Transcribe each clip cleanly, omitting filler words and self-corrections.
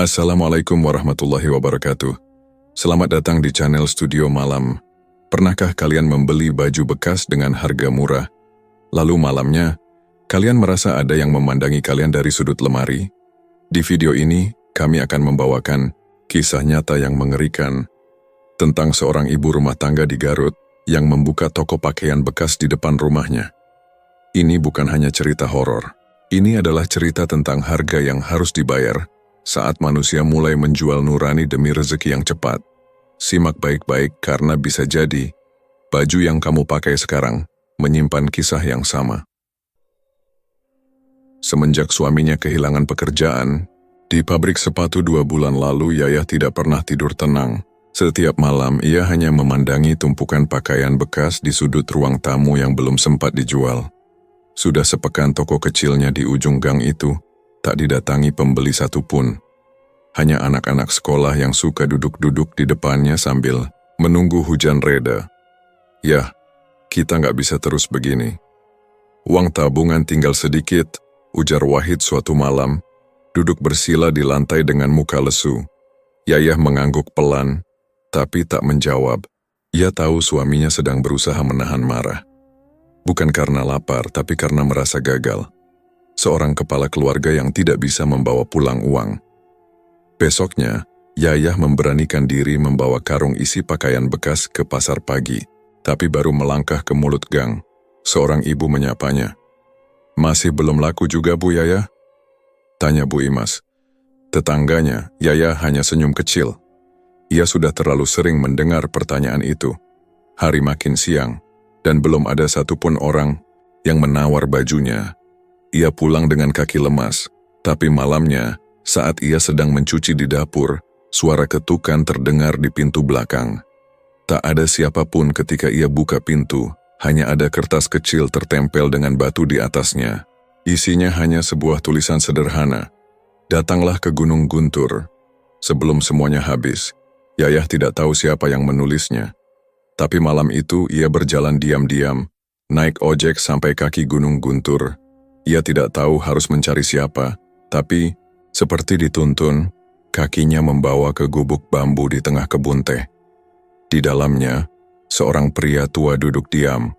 Assalamualaikum warahmatullahi wabarakatuh. Selamat datang di channel Studio Malam. Pernahkah kalian membeli baju bekas dengan harga murah? Lalu malamnya, kalian merasa ada yang memandangi kalian dari sudut lemari? Di video ini, kami akan membawakan kisah nyata yang mengerikan tentang seorang ibu rumah tangga di Garut yang membuka toko pakaian bekas di depan rumahnya. Ini bukan hanya cerita horor. Ini adalah cerita tentang harga yang harus dibayar saat manusia mulai menjual nurani demi rezeki yang cepat. Simak baik-baik karena bisa jadi baju yang kamu pakai sekarang menyimpan kisah yang sama. Semenjak suaminya kehilangan pekerjaan, di pabrik sepatu 2 bulan lalu Yayah tidak pernah tidur tenang. Setiap malam ia hanya memandangi tumpukan pakaian bekas di sudut ruang tamu yang belum sempat dijual. Sudah sepekan toko kecilnya di ujung gang itu tak didatangi pembeli satupun. Hanya anak-anak sekolah yang suka duduk-duduk di depannya sambil menunggu hujan reda. Yah, kita nggak bisa terus begini. Uang tabungan tinggal sedikit, ujar Wahid suatu malam, duduk bersila di lantai dengan muka lesu. Yayah mengangguk pelan, tapi tak menjawab. Ia tahu suaminya sedang berusaha menahan marah. Bukan karena lapar, tapi karena merasa gagal. Seorang kepala keluarga yang tidak bisa membawa pulang uang. Besoknya, Yayah memberanikan diri membawa karung isi pakaian bekas ke pasar pagi, tapi baru melangkah ke mulut gang, seorang ibu menyapanya. "Masih belum laku juga, Bu Yayah?" tanya Bu Imas. Tetangganya, Yayah hanya senyum kecil. Ia sudah terlalu sering mendengar pertanyaan itu. Hari makin siang, dan belum ada satupun orang yang menawar bajunya. Ia pulang dengan kaki lemas, tapi malamnya, saat ia sedang mencuci di dapur, suara ketukan terdengar di pintu belakang. Tak ada siapapun ketika ia buka pintu, hanya ada kertas kecil tertempel dengan batu di atasnya. Isinya hanya sebuah tulisan sederhana, "Datanglah ke Gunung Guntur." Sebelum semuanya habis, Yayah tidak tahu siapa yang menulisnya. Tapi malam itu ia berjalan diam-diam, naik ojek sampai kaki Gunung Guntur. Ia tidak tahu harus mencari siapa, tapi seperti dituntun, kakinya membawa ke gubuk bambu di tengah kebun teh. Di dalamnya, seorang pria tua duduk diam.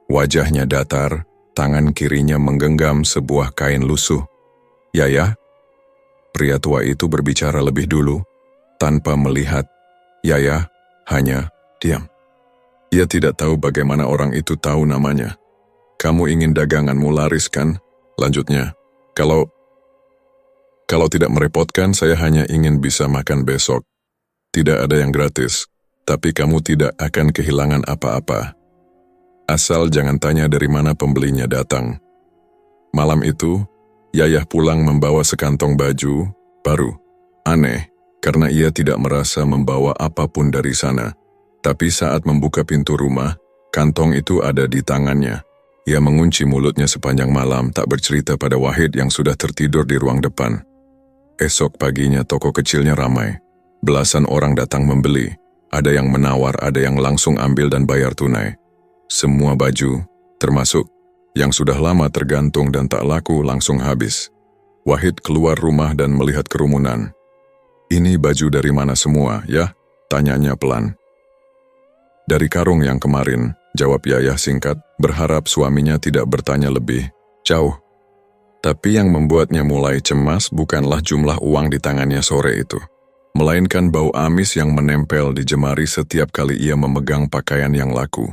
Wajahnya datar, tangan kirinya menggenggam sebuah kain lusuh. "Yayah?" Pria tua itu berbicara lebih dulu, tanpa melihat. Yayah hanya diam. Ia tidak tahu bagaimana orang itu tahu namanya. "Kamu ingin daganganmu laris kan?" lanjutnya. Kalau tidak merepotkan, saya hanya ingin bisa makan besok. Tidak ada yang gratis, tapi kamu tidak akan kehilangan apa-apa. Asal jangan tanya dari mana pembelinya datang." Malam itu, Yayah pulang membawa sekantong baju baru. Aneh, karena ia tidak merasa membawa apapun dari sana. Tapi saat membuka pintu rumah, kantong itu ada di tangannya. Ia mengunci mulutnya sepanjang malam, tak bercerita pada Wahid yang sudah tertidur di ruang depan. Esok paginya toko kecilnya ramai. Belasan orang datang membeli. Ada yang menawar, ada yang langsung ambil dan bayar tunai. Semua baju, termasuk yang sudah lama tergantung dan tak laku, langsung habis. Wahid keluar rumah dan melihat kerumunan. "Ini baju dari mana semua, ya?" tanyanya pelan. "Dari karung yang kemarin," jawab Yayah singkat, berharap suaminya tidak bertanya lebih jauh. Tapi yang membuatnya mulai cemas bukanlah jumlah uang di tangannya sore itu, melainkan bau amis yang menempel di jemari setiap kali ia memegang pakaian yang laku.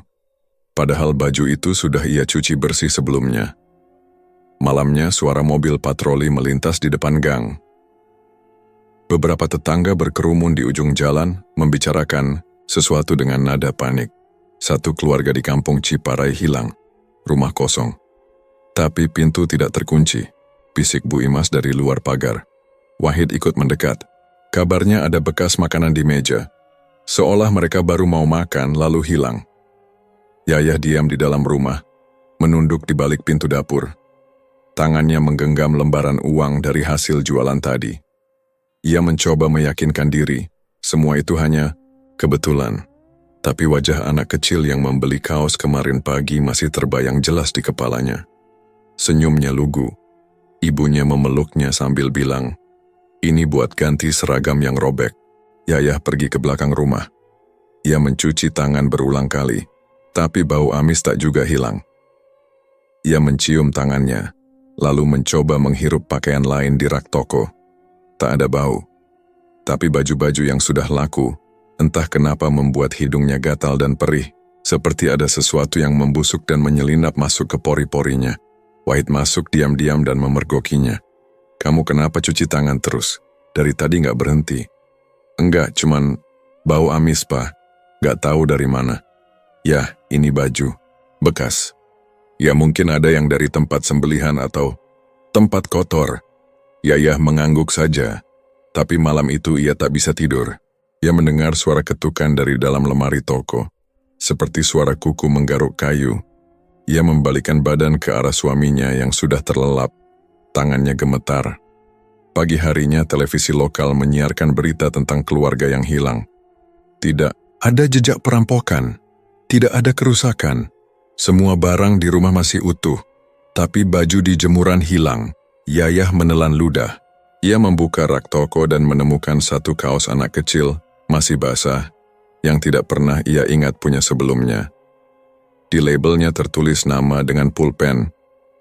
Padahal baju itu sudah ia cuci bersih sebelumnya. Malamnya suara mobil patroli melintas di depan gang. Beberapa tetangga berkerumun di ujung jalan membicarakan sesuatu dengan nada panik. Satu keluarga di kampung Ciparai hilang, rumah kosong. Tapi pintu tidak terkunci, bisik Bu Imas dari luar pagar. Wahid ikut mendekat. Kabarnya ada bekas makanan di meja. Seolah mereka baru mau makan lalu hilang. Yayah diam di dalam rumah, menunduk di balik pintu dapur. Tangannya menggenggam lembaran uang dari hasil jualan tadi. Ia mencoba meyakinkan diri, semua itu hanya kebetulan. Tapi wajah anak kecil yang membeli kaos kemarin pagi masih terbayang jelas di kepalanya. Senyumnya lugu. Ibunya memeluknya sambil bilang, Ini buat ganti seragam yang robek. Yayah pergi ke belakang rumah. Ia mencuci tangan berulang kali, tapi bau amis tak juga hilang. Ia mencium tangannya, lalu mencoba menghirup pakaian lain di rak toko. Tak ada bau, tapi baju-baju yang sudah laku, entah kenapa membuat hidungnya gatal dan perih, seperti ada sesuatu yang membusuk dan menyelinap masuk ke pori-porinya. Wahid masuk diam-diam dan memergokinya. "Kamu kenapa cuci tangan terus? Dari tadi nggak berhenti." "Enggak, cuman bau amis, Pak. Nggak tahu dari mana." "Ya, ini baju. Bekas. Ya mungkin ada yang dari tempat sembelihan atau tempat kotor." Yayah mengangguk saja, tapi malam itu ia tak bisa tidur. Ia mendengar suara ketukan dari dalam lemari toko, seperti suara kuku menggaruk kayu. Ia membalikkan badan ke arah suaminya yang sudah terlelap. Tangannya gemetar. Pagi harinya televisi lokal menyiarkan berita tentang keluarga yang hilang. Tidak ada jejak perampokan. Tidak ada kerusakan. Semua barang di rumah masih utuh. Tapi baju di jemuran hilang. Yayah menelan ludah. Ia membuka rak toko dan menemukan satu kaos anak kecil, masih basah, yang tidak pernah ia ingat punya sebelumnya. Di labelnya tertulis nama dengan pulpen,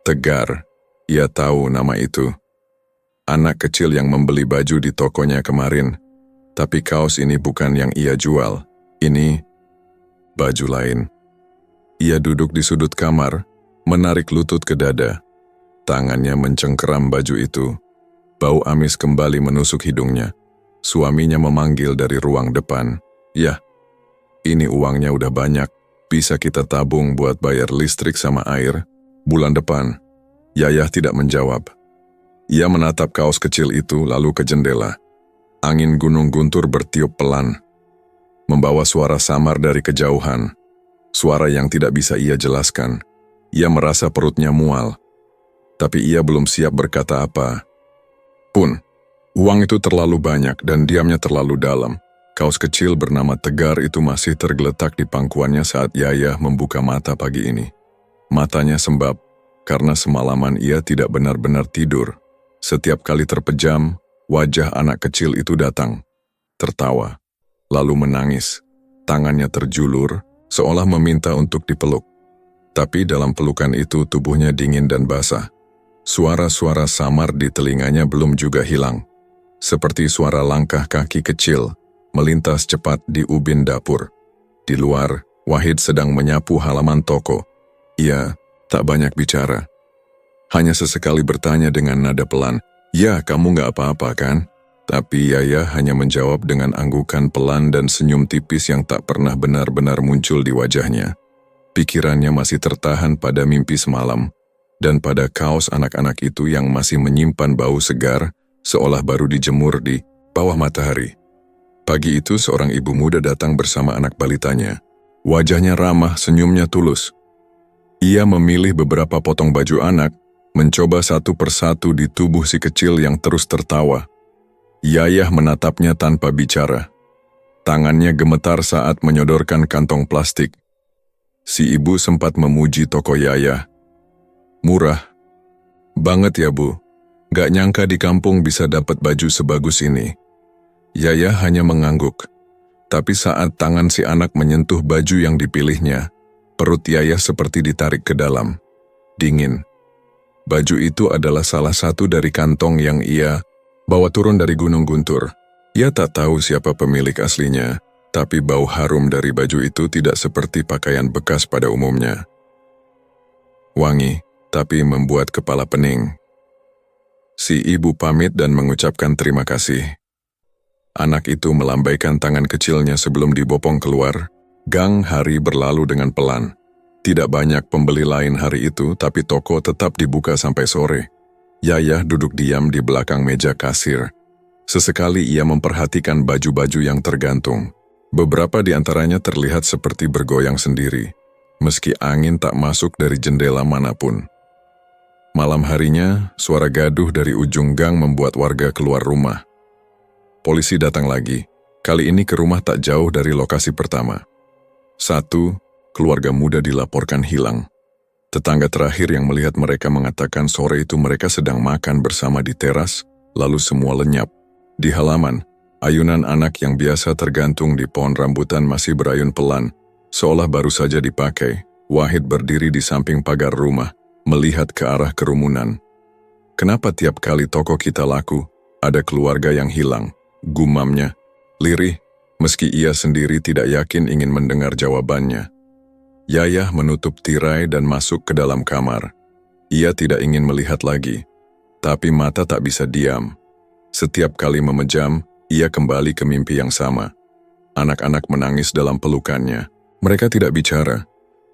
Tegar. Ia tahu nama itu. Anak kecil yang membeli baju di tokonya kemarin, tapi kaos ini bukan yang ia jual. Ini baju lain. Ia duduk di sudut kamar, menarik lutut ke dada. Tangannya mencengkeram baju itu. Bau amis kembali menusuk hidungnya. Suaminya memanggil dari ruang depan. "Yah, ini uangnya udah banyak. Bisa kita tabung buat bayar listrik sama air bulan depan." Yayah tidak menjawab. Ia menatap kaos kecil itu lalu ke jendela. Angin gunung guntur bertiup pelan, membawa suara samar dari kejauhan. Suara yang tidak bisa ia jelaskan. Ia merasa perutnya mual. Tapi ia belum siap berkata apa. Pun, uang itu terlalu banyak dan diamnya terlalu dalam. Kaos kecil bernama Tegar itu masih tergeletak di pangkuannya saat Yayah membuka mata pagi ini. Matanya sembab, karena semalaman ia tidak benar-benar tidur. Setiap kali terpejam, wajah anak kecil itu datang. Tertawa, lalu menangis. Tangannya terjulur, seolah meminta untuk dipeluk. Tapi dalam pelukan itu tubuhnya dingin dan basah. Suara-suara samar di telinganya belum juga hilang. Seperti suara langkah kaki kecil, melintas cepat di ubin dapur. Di luar, Wahid sedang menyapu halaman toko. Ia tak banyak bicara. Hanya sesekali bertanya dengan nada pelan, "Ya, kamu nggak apa-apa kan?" Tapi Yayah hanya menjawab dengan anggukan pelan dan senyum tipis yang tak pernah benar-benar muncul di wajahnya. Pikirannya masih tertahan pada mimpi semalam, dan pada kaos anak-anak itu yang masih menyimpan bau segar, seolah baru dijemur di bawah matahari. Pagi itu seorang ibu muda datang bersama anak balitanya. Wajahnya ramah, senyumnya tulus. Ia memilih beberapa potong baju anak, mencoba satu persatu di tubuh si kecil yang terus tertawa. Yayah menatapnya tanpa bicara. Tangannya gemetar saat menyodorkan kantong plastik. Si ibu sempat memuji toko Yayah. "Murah banget ya, Bu. Gak nyangka di kampung bisa dapat baju sebagus ini." Yayah hanya mengangguk. Tapi saat tangan si anak menyentuh baju yang dipilihnya, perut Yayah seperti ditarik ke dalam. Dingin. Baju itu adalah salah satu dari kantong yang ia bawa turun dari Gunung Guntur. Ia tak tahu siapa pemilik aslinya, tapi bau harum dari baju itu tidak seperti pakaian bekas pada umumnya. Wangi, tapi membuat kepala pening. Si ibu pamit dan mengucapkan terima kasih. Anak itu melambaikan tangan kecilnya sebelum dibopong keluar. Gang hari berlalu dengan pelan. Tidak banyak pembeli lain hari itu, tapi toko tetap dibuka sampai sore. Yayah duduk diam di belakang meja kasir. Sesekali ia memperhatikan baju-baju yang tergantung. Beberapa di antaranya terlihat seperti bergoyang sendiri, meski angin tak masuk dari jendela manapun. Malam harinya, suara gaduh dari ujung gang membuat warga keluar rumah. Polisi datang lagi, kali ini ke rumah tak jauh dari lokasi pertama. Satu, keluarga muda dilaporkan hilang. Tetangga terakhir yang melihat mereka mengatakan sore itu mereka sedang makan bersama di teras, lalu semua lenyap. Di halaman, ayunan anak yang biasa tergantung di pohon rambutan masih berayun pelan, seolah baru saja dipakai. Wahid berdiri di samping pagar rumah, melihat ke arah kerumunan. Kenapa tiap kali toko kita laku, ada keluarga yang hilang? Gumamnya, lirih, meski ia sendiri tidak yakin ingin mendengar jawabannya. Yayah menutup tirai dan masuk ke dalam kamar. Ia tidak ingin melihat lagi, tapi mata tak bisa diam. Setiap kali memejam, ia kembali ke mimpi yang sama. Anak-anak menangis dalam pelukannya. Mereka tidak bicara,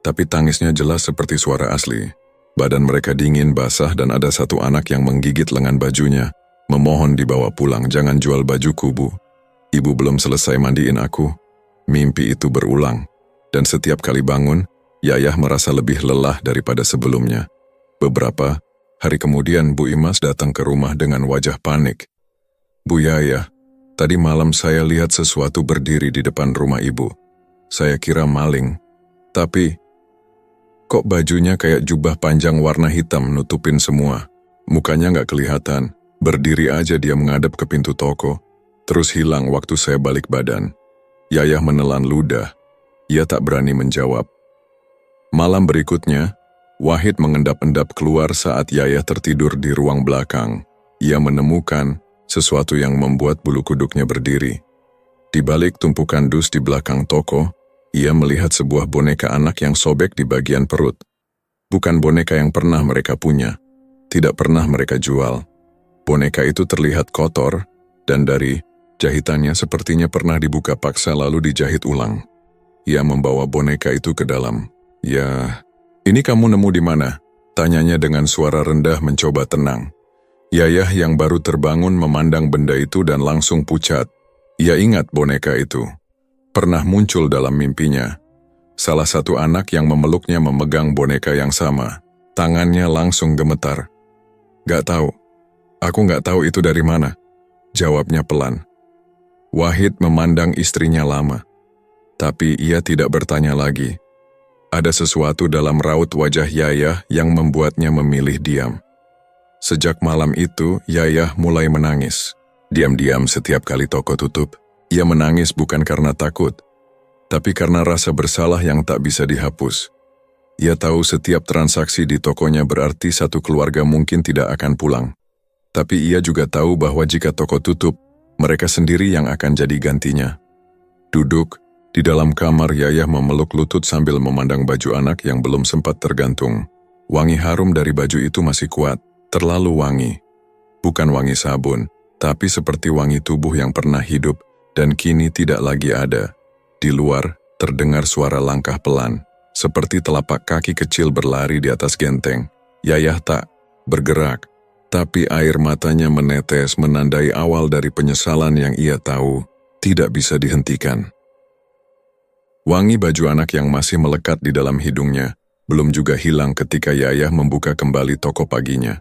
tapi tangisnya jelas seperti suara asli. Badan mereka dingin, basah, dan ada satu anak yang menggigit lengan bajunya, memohon dibawa pulang, jangan jual bajuku, Bu. Ibu belum selesai mandiin aku. Mimpi itu berulang, dan setiap kali bangun, Yayah merasa lebih lelah daripada sebelumnya. Beberapa hari kemudian, Bu Imas datang ke rumah dengan wajah panik. Bu Yayah, tadi malam saya lihat sesuatu berdiri di depan rumah ibu. Saya kira maling, tapi kok bajunya kayak jubah panjang warna hitam nutupin semua. Mukanya nggak kelihatan, berdiri aja dia menghadap ke pintu toko, terus hilang waktu saya balik badan. Yayah menelan ludah, ia tak berani menjawab. Malam berikutnya, Wahid mengendap-endap keluar saat Yayah tertidur di ruang belakang. Ia menemukan sesuatu yang membuat bulu kuduknya berdiri. Di balik tumpukan dus di belakang toko, ia melihat sebuah boneka anak yang sobek di bagian perut. Bukan boneka yang pernah mereka punya, tidak pernah mereka jual. Boneka itu terlihat kotor, dan dari jahitannya sepertinya pernah dibuka paksa lalu dijahit ulang. Ia membawa boneka itu ke dalam. Ya, ini kamu nemu di mana? Tanyanya dengan suara rendah mencoba tenang. Yayah yang baru terbangun memandang benda itu dan langsung pucat. Ia ingat boneka itu. Pernah muncul dalam mimpinya. Salah satu anak yang memeluknya memegang boneka yang sama. Tangannya langsung gemetar. Gak tahu. Aku gak tahu itu dari mana. Jawabnya pelan. Wahid memandang istrinya lama. Tapi ia tidak bertanya lagi. Ada sesuatu dalam raut wajah Yayah yang membuatnya memilih diam. Sejak malam itu, Yayah mulai menangis. Diam-diam setiap kali toko tutup. Ia menangis bukan karena takut, tapi karena rasa bersalah yang tak bisa dihapus. Ia tahu setiap transaksi di tokonya berarti satu keluarga mungkin tidak akan pulang. Tapi ia juga tahu bahwa jika toko tutup, mereka sendiri yang akan jadi gantinya. Duduk di dalam kamar, Yayah memeluk lutut sambil memandang baju anak yang belum sempat tergantung. Wangi harum dari baju itu masih kuat, terlalu wangi. Bukan wangi sabun, tapi seperti wangi tubuh yang pernah hidup, dan kini tidak lagi ada. Di luar, terdengar suara langkah pelan, seperti telapak kaki kecil berlari di atas genteng. Yayah tak bergerak, tapi air matanya menetes menandai awal dari penyesalan yang ia tahu tidak bisa dihentikan. Wangi baju anak yang masih melekat di dalam hidungnya belum juga hilang ketika Yayah membuka kembali toko paginya.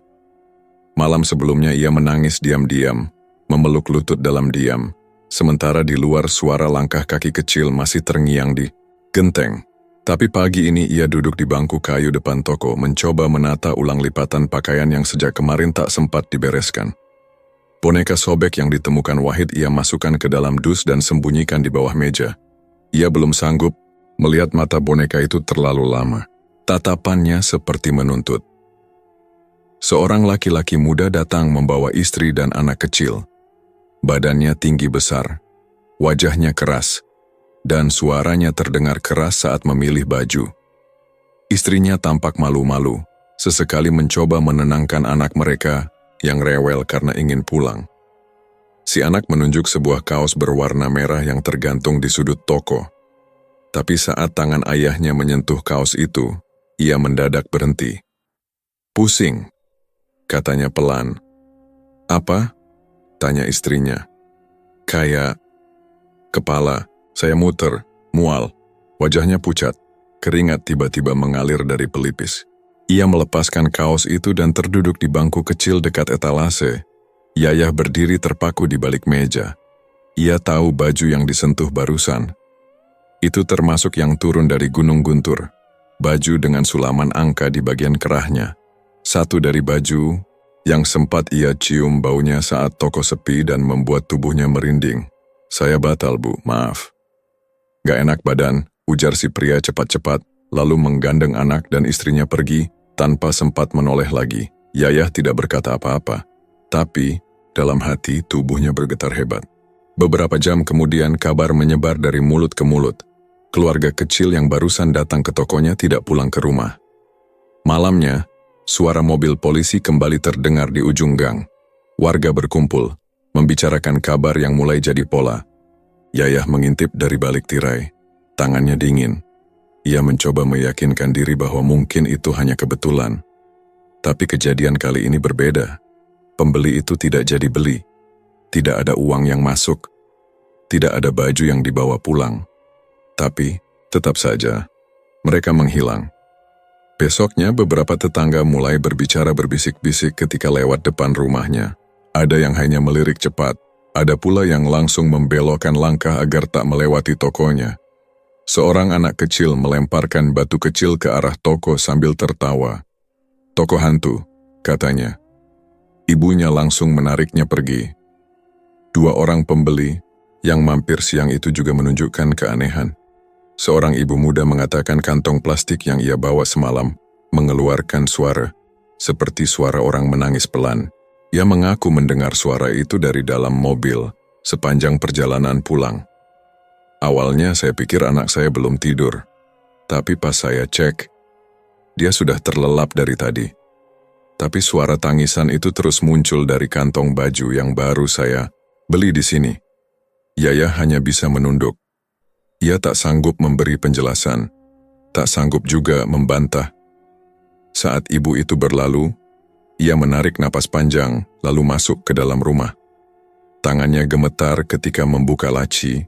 Malam sebelumnya ia menangis diam-diam, memeluk lutut dalam diam. Sementara di luar suara langkah kaki kecil masih terngiang di genteng. Tapi pagi ini ia duduk di bangku kayu depan toko mencoba menata ulang lipatan pakaian yang sejak kemarin tak sempat dibereskan. Boneka sobek yang ditemukan Wahid ia masukkan ke dalam dus dan sembunyikan di bawah meja. Ia belum sanggup melihat mata boneka itu terlalu lama. Tatapannya seperti menuntut. Seorang laki-laki muda datang membawa istri dan anak kecil. Badannya tinggi besar, wajahnya keras, dan suaranya terdengar keras saat memilih baju. Istrinya tampak malu-malu, sesekali mencoba menenangkan anak mereka yang rewel karena ingin pulang. Si anak menunjuk sebuah kaos berwarna merah yang tergantung di sudut toko. Tapi saat tangan ayahnya menyentuh kaos itu, ia mendadak berhenti. Pusing, katanya pelan. Apa? Tanya istrinya. Kayak kepala, saya muter, mual, wajahnya pucat, keringat tiba-tiba mengalir dari pelipis. Ia melepaskan kaos itu dan terduduk di bangku kecil dekat etalase. Yayah berdiri terpaku di balik meja. Ia tahu baju yang disentuh barusan. Itu termasuk yang turun dari Gunung Guntur. Baju dengan sulaman angka di bagian kerahnya. Satu dari baju yang sempat ia cium baunya saat toko sepi dan membuat tubuhnya merinding. "Saya batal, Bu, maaf." "Gak enak badan," ujar si pria cepat-cepat, lalu menggandeng anak dan istrinya pergi, tanpa sempat menoleh lagi. Yayah tidak berkata apa-apa, tapi dalam hati tubuhnya bergetar hebat. Beberapa jam kemudian kabar menyebar dari mulut ke mulut. Keluarga kecil yang barusan datang ke tokonya tidak pulang ke rumah. Malamnya, suara mobil polisi kembali terdengar di ujung gang. Warga berkumpul, membicarakan kabar yang mulai jadi pola. Yayah mengintip dari balik tirai. Tangannya dingin. Ia mencoba meyakinkan diri bahwa mungkin itu hanya kebetulan. Tapi kejadian kali ini berbeda. Pembeli itu tidak jadi beli. Tidak ada uang yang masuk. Tidak ada baju yang dibawa pulang. Tapi, tetap saja, mereka menghilang. Besoknya beberapa tetangga mulai berbicara berbisik-bisik ketika lewat depan rumahnya. Ada yang hanya melirik cepat, ada pula yang langsung membelokkan langkah agar tak melewati tokonya. Seorang anak kecil melemparkan batu kecil ke arah toko sambil tertawa. "Toko hantu," katanya. Ibunya langsung menariknya pergi. Dua orang pembeli yang mampir siang itu juga menunjukkan keanehan. Seorang ibu muda mengatakan kantong plastik yang ia bawa semalam mengeluarkan suara, seperti suara orang menangis pelan. Ia mengaku mendengar suara itu dari dalam mobil sepanjang perjalanan pulang. Awalnya saya pikir anak saya belum tidur, tapi pas saya cek, dia sudah terlelap dari tadi. Tapi suara tangisan itu terus muncul dari kantong baju yang baru saya beli di sini. Yayah hanya bisa menunduk. Ia tak sanggup memberi penjelasan, tak sanggup juga membantah. Saat ibu itu berlalu, ia menarik napas panjang lalu masuk ke dalam rumah. Tangannya gemetar ketika membuka laci,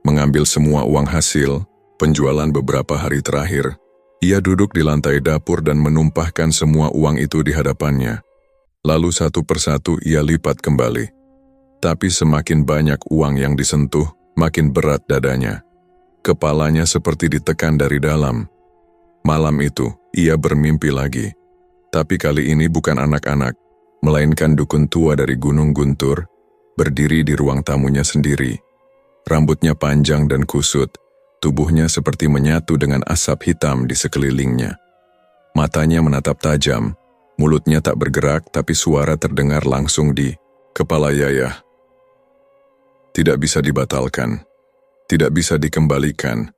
mengambil semua uang hasil penjualan beberapa hari terakhir. Ia duduk di lantai dapur dan menumpahkan semua uang itu di hadapannya. Lalu satu persatu ia lipat kembali. Tapi semakin banyak uang yang disentuh, makin berat dadanya. Kepalanya seperti ditekan dari dalam. Malam itu, ia bermimpi lagi. Tapi kali ini bukan anak-anak, melainkan dukun tua dari Gunung Guntur, berdiri di ruang tamunya sendiri. Rambutnya panjang dan kusut, tubuhnya seperti menyatu dengan asap hitam di sekelilingnya. Matanya menatap tajam, mulutnya tak bergerak tapi suara terdengar langsung di kepala Yayah. Tidak bisa dibatalkan, tidak bisa dikembalikan.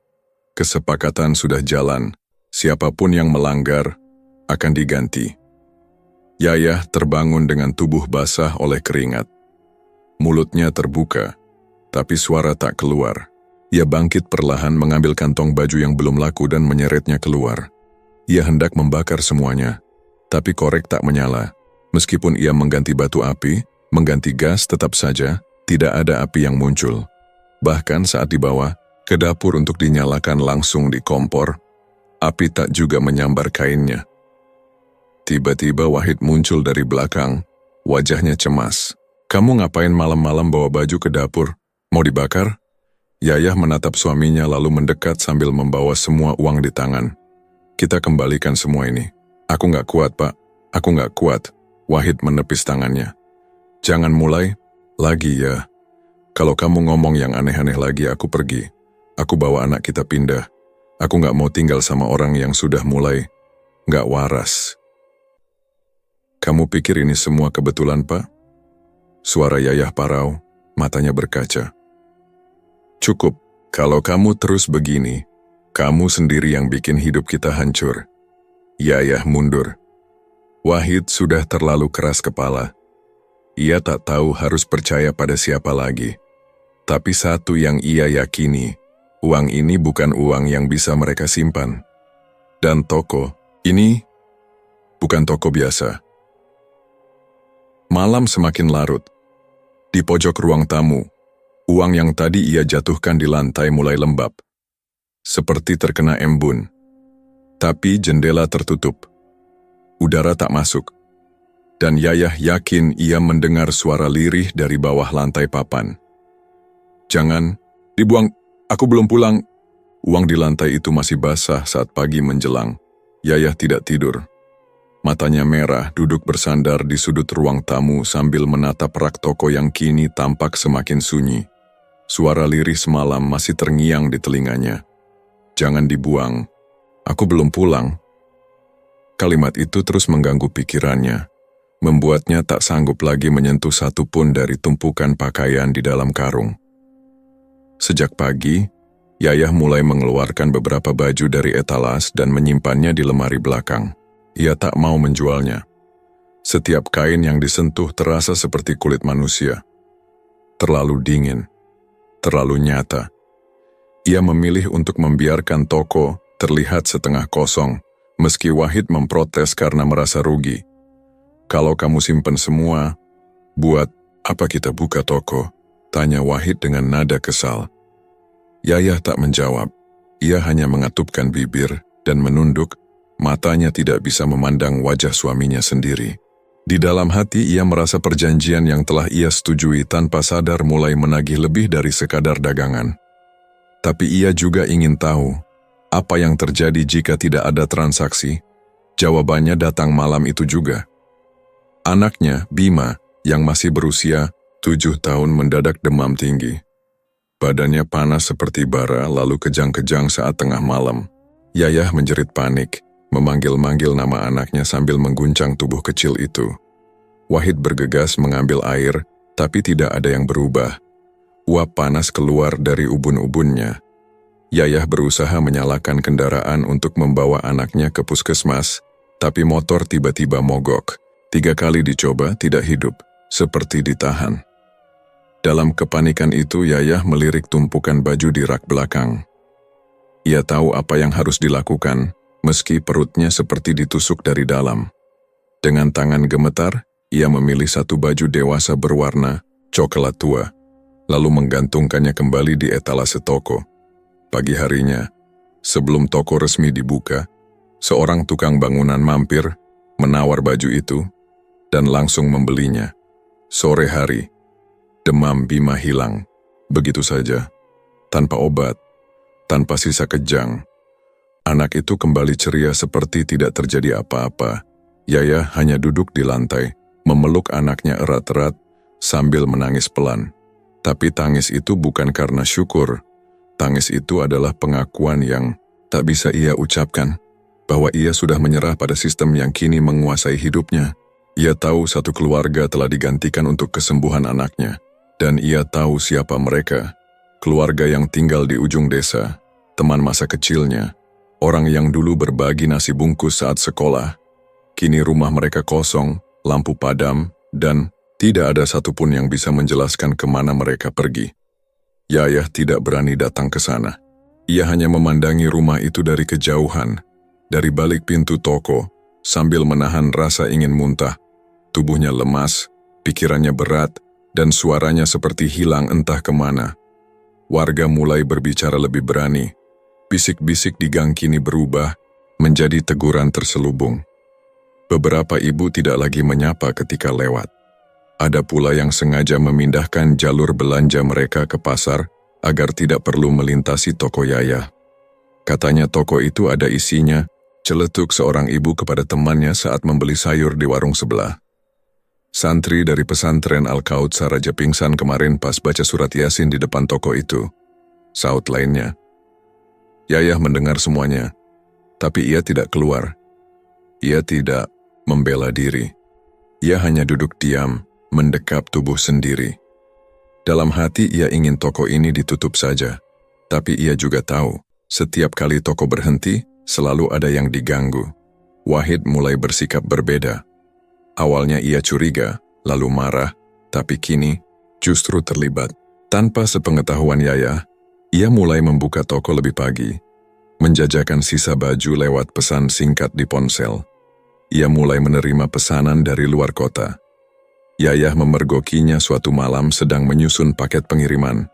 Kesepakatan sudah jalan, siapapun yang melanggar akan diganti. Yayah terbangun dengan tubuh basah oleh keringat. Mulutnya terbuka, tapi suara tak keluar. Ia bangkit perlahan mengambil kantong baju yang belum laku dan menyeretnya keluar. Ia hendak membakar semuanya, tapi korek tak menyala. Meskipun ia mengganti batu api, mengganti gas tetap saja, tidak ada api yang muncul. Bahkan saat dibawa ke dapur untuk dinyalakan langsung di kompor, api tak juga menyambar kainnya. Tiba-tiba Wahid muncul dari belakang, wajahnya cemas. "Kamu ngapain malam-malam bawa baju ke dapur? Mau dibakar?" Yayah menatap suaminya lalu mendekat sambil membawa semua uang di tangan. "Kita kembalikan semua ini." "Aku nggak kuat, Pak. Aku nggak kuat." Wahid menepis tangannya. "Jangan mulai lagi ya. Kalau kamu ngomong yang aneh-aneh lagi, aku pergi. Aku bawa anak kita pindah. Aku nggak mau tinggal sama orang yang sudah mulai nggak waras." "Kamu pikir ini semua kebetulan, Pak?" Suara Yayah parau, matanya berkaca. "Cukup, kalau kamu terus begini, kamu sendiri yang bikin hidup kita hancur." Yayah mundur. Wahid sudah terlalu keras kepala. Ia tak tahu harus percaya pada siapa lagi. Tapi satu yang ia yakini, uang ini bukan uang yang bisa mereka simpan. Dan toko ini bukan toko biasa. Malam semakin larut. Di pojok ruang tamu, uang yang tadi ia jatuhkan di lantai mulai lembab, seperti terkena embun. Tapi jendela tertutup. Udara tak masuk. Dan Yayah yakin ia mendengar suara lirih dari bawah lantai papan. "Jangan, dibuang, aku belum pulang." Uang di lantai itu masih basah saat pagi menjelang. Yayah tidak tidur. Matanya merah, duduk bersandar di sudut ruang tamu sambil menatap rak toko yang kini tampak semakin sunyi. Suara lirih semalam masih terngiang di telinganya. "Jangan dibuang, aku belum pulang." Kalimat itu terus mengganggu pikirannya, membuatnya tak sanggup lagi menyentuh satu pun dari tumpukan pakaian di dalam karung. Sejak pagi, Yayah mulai mengeluarkan beberapa baju dari etalas dan menyimpannya di lemari belakang. Ia tak mau menjualnya. Setiap kain yang disentuh terasa seperti kulit manusia. Terlalu dingin, terlalu nyata. Ia memilih untuk membiarkan toko terlihat setengah kosong, meski Wahid memprotes karena merasa rugi. "Kalau kamu simpen semua, buat apa kita buka toko?" tanya Wahid dengan nada kesal. Yayah tak menjawab. Ia hanya mengatupkan bibir dan menunduk, matanya tidak bisa memandang wajah suaminya sendiri. Di dalam hati ia merasa perjanjian yang telah ia setujui tanpa sadar mulai menagih lebih dari sekadar dagangan. Tapi ia juga ingin tahu, apa yang terjadi jika tidak ada transaksi? Jawabannya datang malam itu juga. Anaknya, Bima, yang masih berusia 7 tahun mendadak demam tinggi. Badannya panas seperti bara lalu kejang-kejang saat tengah malam. Yayah menjerit panik, memanggil-manggil nama anaknya sambil mengguncang tubuh kecil itu. Wahid bergegas mengambil air, tapi tidak ada yang berubah. Uap panas keluar dari ubun-ubunnya. Yayah berusaha menyalakan kendaraan untuk membawa anaknya ke puskesmas, tapi motor tiba-tiba mogok. 3 kali dicoba tidak hidup, seperti ditahan. Dalam kepanikan itu, Yayah melirik tumpukan baju di rak belakang. Ia tahu apa yang harus dilakukan, meski perutnya seperti ditusuk dari dalam. Dengan tangan gemetar, ia memilih satu baju dewasa berwarna coklat tua, lalu menggantungkannya kembali di etalase toko. Pagi harinya, sebelum toko resmi dibuka, seorang tukang bangunan mampir, menawar baju itu, dan langsung membelinya. Sore hari, demam Bima hilang, begitu saja, tanpa obat, tanpa sisa kejang. Anak itu kembali ceria seperti tidak terjadi apa-apa. Yayah hanya duduk di lantai, memeluk anaknya erat-erat sambil menangis pelan. Tapi tangis itu bukan karena syukur. Tangis itu adalah pengakuan yang tak bisa ia ucapkan, bahwa ia sudah menyerah pada sistem yang kini menguasai hidupnya. Ia tahu satu keluarga telah digantikan untuk kesembuhan anaknya. Dan ia tahu siapa mereka, keluarga yang tinggal di ujung desa, teman masa kecilnya, orang yang dulu berbagi nasi bungkus saat sekolah. Kini rumah mereka kosong, lampu padam, dan tidak ada satupun yang bisa menjelaskan kemana mereka pergi. Yayah tidak berani datang ke sana. Ia hanya memandangi rumah itu dari kejauhan, dari balik pintu toko, sambil menahan rasa ingin muntah. Tubuhnya lemas, pikirannya berat, dan suaranya seperti hilang entah kemana. Warga mulai berbicara lebih berani. Bisik-bisik di gang kini berubah menjadi teguran terselubung. Beberapa ibu tidak lagi menyapa ketika lewat. Ada pula yang sengaja memindahkan jalur belanja mereka ke pasar agar tidak perlu melintasi toko Yayah. Katanya toko itu ada isinya, celetuk seorang ibu kepada temannya saat membeli sayur di warung sebelah. Santri dari pesantren Al-Kautsar Raja pingsan kemarin pas baca surat Yasin di depan toko itu. Saut lainnya. Yayah mendengar semuanya, tapi ia tidak keluar. Ia tidak membela diri. Ia hanya duduk diam, mendekap tubuh sendiri. Dalam hati ia ingin toko ini ditutup saja, tapi ia juga tahu, setiap kali toko berhenti, selalu ada yang diganggu. Wahid mulai bersikap berbeda. Awalnya ia curiga, lalu marah, tapi kini justru terlibat. Tanpa sepengetahuan Yayah, ia mulai membuka toko lebih pagi, menjajakan sisa baju lewat pesan singkat di ponsel. Ia mulai menerima pesanan dari luar kota. Yayah memergokinya suatu malam sedang menyusun paket pengiriman.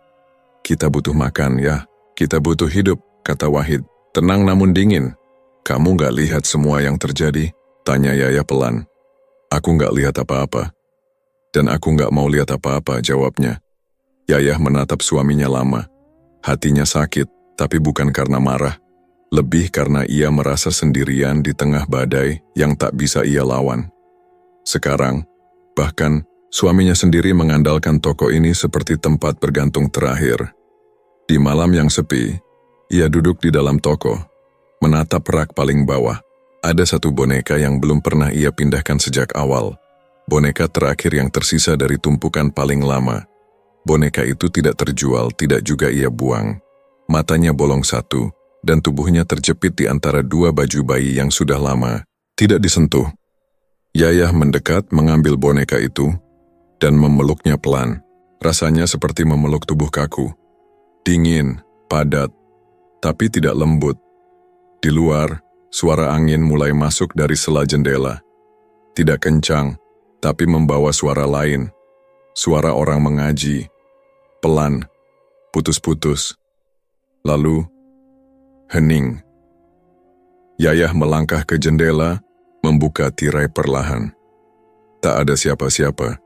"Kita butuh makan ya, kita butuh hidup," kata Wahid. "Tenang namun dingin. Kamu gak lihat semua yang terjadi?" tanya Yayah pelan. "Aku gak lihat apa-apa." "Dan aku gak mau lihat apa-apa," jawabnya. Yayah menatap suaminya lama. Hatinya sakit, tapi bukan karena marah. Lebih karena ia merasa sendirian di tengah badai yang tak bisa ia lawan. Sekarang, bahkan suaminya sendiri mengandalkan toko ini seperti tempat bergantung terakhir. Di malam yang sepi, ia duduk di dalam toko, menatap rak paling bawah. Ada satu boneka yang belum pernah ia pindahkan sejak awal. Boneka terakhir yang tersisa dari tumpukan paling lama. Boneka itu tidak terjual, tidak juga ia buang. Matanya bolong satu, dan tubuhnya terjepit di antara dua baju bayi yang sudah lama, tidak disentuh. Yayah mendekat mengambil boneka itu, dan memeluknya pelan. Rasanya seperti memeluk tubuh kaku. Dingin, padat, tapi tidak lembut. Di luar, suara angin mulai masuk dari sela jendela. Tidak kencang, tapi membawa suara lain. Suara orang mengaji. Pelan, putus-putus. Lalu, hening. Yayah melangkah ke jendela, membuka tirai perlahan. Tak ada siapa-siapa,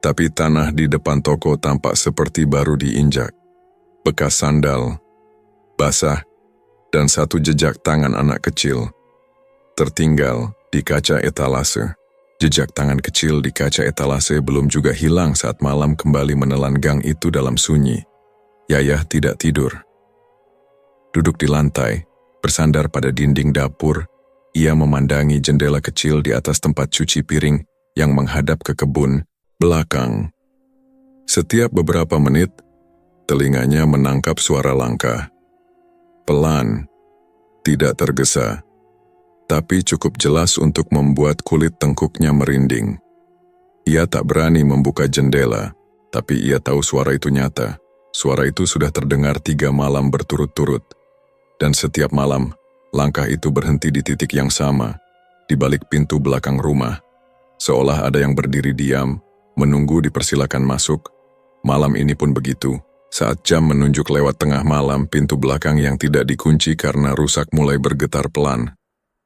tapi tanah di depan toko tampak seperti baru diinjak. Bekas sandal, basah, dan satu jejak tangan anak kecil tertinggal di kaca etalase. Jejak tangan kecil di kaca etalase belum juga hilang saat malam kembali menelan gang itu dalam sunyi. Yayah tidak tidur. Duduk di lantai, bersandar pada dinding dapur, ia memandangi jendela kecil di atas tempat cuci piring yang menghadap ke kebun belakang. Setiap beberapa menit, telinganya menangkap suara langkah. Pelan, tidak tergesa, tapi cukup jelas untuk membuat kulit tengkuknya merinding. Ia tak berani membuka jendela, tapi ia tahu suara itu nyata. Suara itu sudah terdengar 3 malam berturut-turut. Dan setiap malam, langkah itu berhenti di titik yang sama, di balik pintu belakang rumah. Seolah ada yang berdiri diam, menunggu dipersilakan masuk. Malam ini pun begitu. Saat jam menunjuk lewat tengah malam, pintu belakang yang tidak dikunci karena rusak mulai bergetar pelan.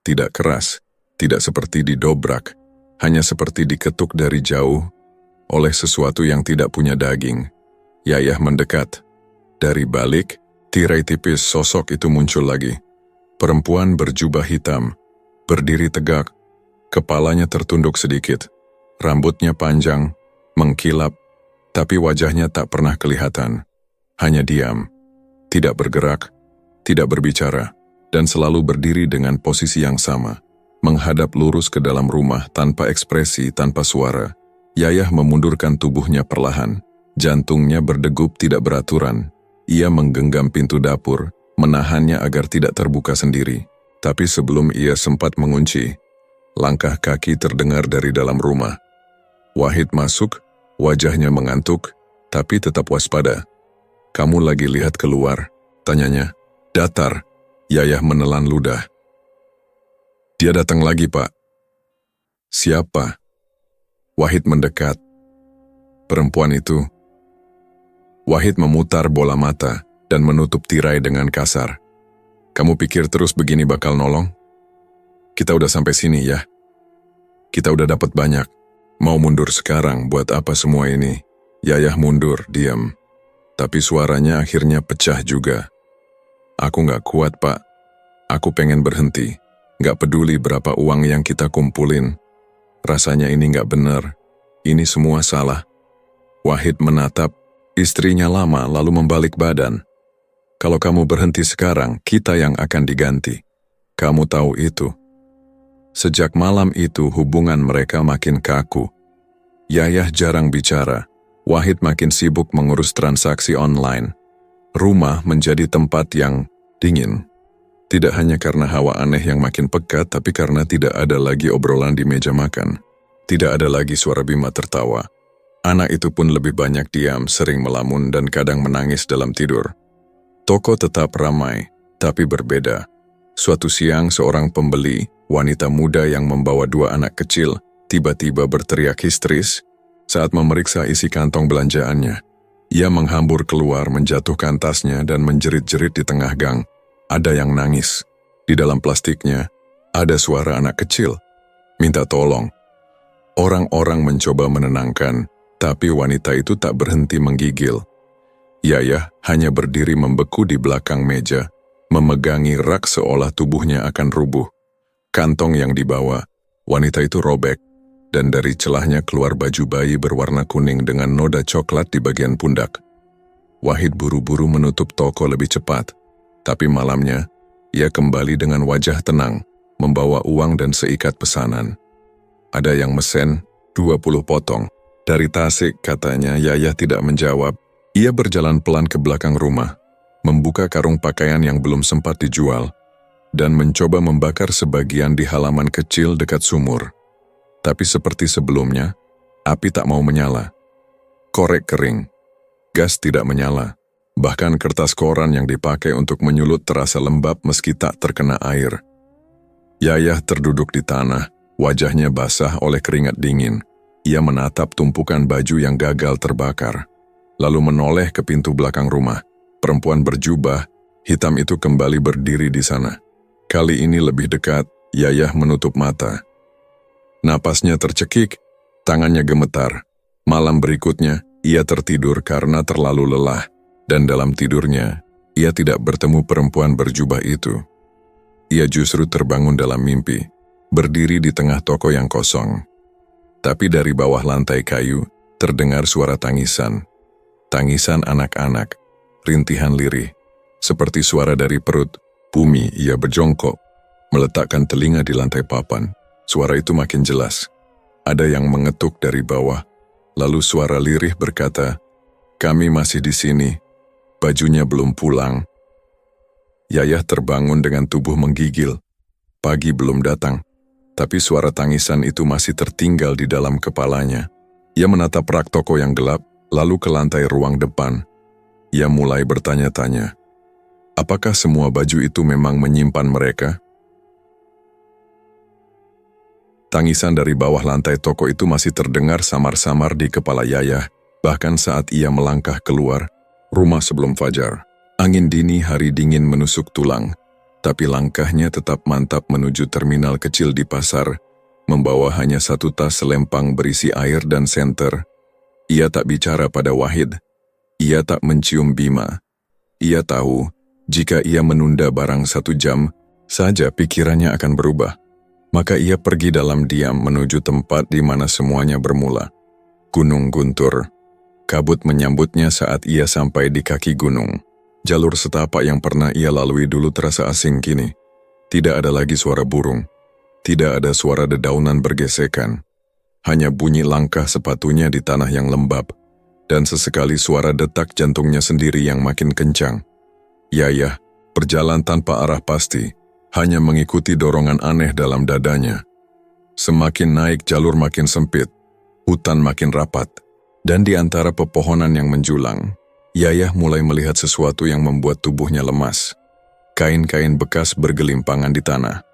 Tidak keras, tidak seperti didobrak, hanya seperti diketuk dari jauh oleh sesuatu yang tidak punya daging. Yayah mendekat. Dari balik, tirai tipis sosok itu muncul lagi. Perempuan berjubah hitam, berdiri tegak, kepalanya tertunduk sedikit, rambutnya panjang, mengkilap, tapi wajahnya tak pernah kelihatan. Hanya diam, tidak bergerak, tidak berbicara, dan selalu berdiri dengan posisi yang sama, menghadap lurus ke dalam rumah tanpa ekspresi, tanpa suara. Yayah memundurkan tubuhnya perlahan, jantungnya berdegup tidak beraturan. Ia menggenggam pintu dapur, menahannya agar tidak terbuka sendiri. Tapi sebelum ia sempat mengunci, langkah kaki terdengar dari dalam rumah. Wahid masuk, wajahnya mengantuk, tapi tetap waspada. "Kamu lagi lihat keluar?" tanyanya. "Datar." Yayah menelan ludah. "Dia datang lagi, Pak." "Siapa?" Wahid mendekat. "Perempuan itu." Wahid memutar bola mata dan menutup tirai dengan kasar. "Kamu pikir terus begini bakal nolong? Kita udah sampai sini ya. Kita udah dapat banyak. Mau mundur sekarang buat apa semua ini?" Yayah mundur, diam. Tapi suaranya akhirnya pecah juga. "Aku gak kuat, Pak. Aku pengen berhenti. Gak peduli berapa uang yang kita kumpulin. Rasanya ini gak benar. Ini semua salah." Wahid menatap istrinya lama lalu membalik badan. "Kalau kamu berhenti sekarang, kita yang akan diganti. Kamu tahu itu." Sejak malam itu hubungan mereka makin kaku. Yayah jarang bicara. Wahid makin sibuk mengurus transaksi online. Rumah menjadi tempat yang dingin. Tidak hanya karena hawa aneh yang makin pekat, tapi karena tidak ada lagi obrolan di meja makan. Tidak ada lagi suara Bima tertawa. Anak itu pun lebih banyak diam, sering melamun dan kadang menangis dalam tidur. Toko tetap ramai, tapi berbeda. Suatu siang seorang pembeli, wanita muda yang membawa 2 anak kecil, tiba-tiba berteriak histeris saat memeriksa isi kantong belanjaannya. Ia menghambur keluar, menjatuhkan tasnya dan menjerit-jerit di tengah gang. Ada yang nangis. Di dalam plastiknya, ada suara anak kecil. Minta tolong. Orang-orang mencoba menenangkan, tapi wanita itu tak berhenti menggigil. Yayah hanya berdiri membeku di belakang meja, memegangi rak seolah tubuhnya akan rubuh. Kantong yang dibawa, wanita itu robek, dan dari celahnya keluar baju bayi berwarna kuning dengan noda coklat di bagian pundak. Wahid buru-buru menutup toko lebih cepat, tapi malamnya, ia kembali dengan wajah tenang, membawa uang dan seikat pesanan. Ada yang mesen, 20 potong. Dari Tasik, katanya. Yayah tidak menjawab. Ia berjalan pelan ke belakang rumah, membuka karung pakaian yang belum sempat dijual, dan mencoba membakar sebagian di halaman kecil dekat sumur. Tapi seperti sebelumnya, api tak mau menyala. Korek kering. Gas tidak menyala. Bahkan kertas koran yang dipakai untuk menyulut terasa lembab meski tak terkena air. Yayah terduduk di tanah, wajahnya basah oleh keringat dingin. Ia menatap tumpukan baju yang gagal terbakar, lalu menoleh ke pintu belakang rumah. Perempuan berjubah hitam itu kembali berdiri di sana. Kali ini lebih dekat, Yayah menutup mata. Napasnya tercekik, tangannya gemetar. Malam berikutnya, ia tertidur karena terlalu lelah, dan dalam tidurnya, ia tidak bertemu perempuan berjubah itu. Ia justru terbangun dalam mimpi, berdiri di tengah toko yang kosong. Tapi dari bawah lantai kayu, terdengar suara tangisan. Tangisan anak-anak, rintihan lirih. Seperti suara dari perut bumi, ia berjongkok, meletakkan telinga di lantai papan. Suara itu makin jelas. Ada yang mengetuk dari bawah, lalu suara lirih berkata, "Kami masih di sini, bajunya belum pulang." Yayah terbangun dengan tubuh menggigil. Pagi belum datang. Tapi suara tangisan itu masih tertinggal di dalam kepalanya. Ia menatap rak toko yang gelap, lalu ke lantai ruang depan. Ia mulai bertanya-tanya, apakah semua baju itu memang menyimpan mereka? Tangisan dari bawah lantai toko itu masih terdengar samar-samar di kepala Yayah, bahkan saat ia melangkah keluar rumah sebelum fajar. Angin dini hari dingin menusuk tulang. Tapi langkahnya tetap mantap menuju terminal kecil di pasar, membawa hanya satu tas selempang berisi air dan senter. Ia tak bicara pada Wahid. Ia tak mencium Bima. Ia tahu, jika ia menunda barang 1 jam, saja pikirannya akan berubah. Maka ia pergi dalam diam menuju tempat di mana semuanya bermula. Gunung Guntur. Kabut menyambutnya saat ia sampai di kaki gunung. Jalur setapak yang pernah ia lalui dulu terasa asing kini. Tidak ada lagi suara burung. Tidak ada suara dedaunan bergesekan. Hanya bunyi langkah sepatunya di tanah yang lembab. Dan sesekali suara detak jantungnya sendiri yang makin kencang. Yayah berjalan tanpa arah pasti, hanya mengikuti dorongan aneh dalam dadanya. Semakin naik jalur makin sempit, hutan makin rapat, dan di antara pepohonan yang menjulang, Yayah mulai melihat sesuatu yang membuat tubuhnya lemas. Kain-kain bekas bergelimpangan di tanah.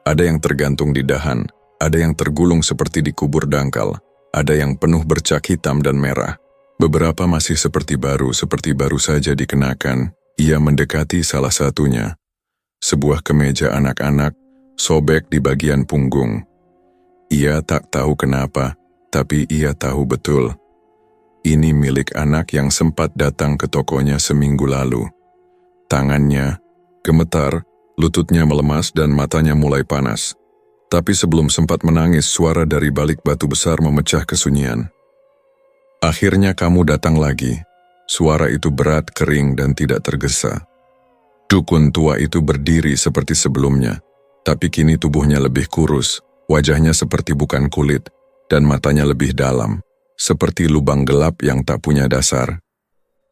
Ada yang tergantung di dahan, ada yang tergulung seperti dikubur dangkal, ada yang penuh bercak hitam dan merah. Beberapa masih seperti baru saja dikenakan. Ia mendekati salah satunya. Sebuah kemeja anak-anak, sobek di bagian punggung. Ia tak tahu kenapa, tapi ia tahu betul. Ini milik anak yang sempat datang ke tokonya seminggu lalu. Tangannya gemetar, lututnya melemas dan matanya mulai panas. Tapi sebelum sempat menangis, suara dari balik batu besar memecah kesunyian. "Akhirnya kamu datang lagi." Suara itu berat, kering, dan tidak tergesa. Dukun tua itu berdiri seperti sebelumnya, tapi kini tubuhnya lebih kurus, wajahnya seperti bukan kulit, dan matanya lebih dalam. Seperti lubang gelap yang tak punya dasar.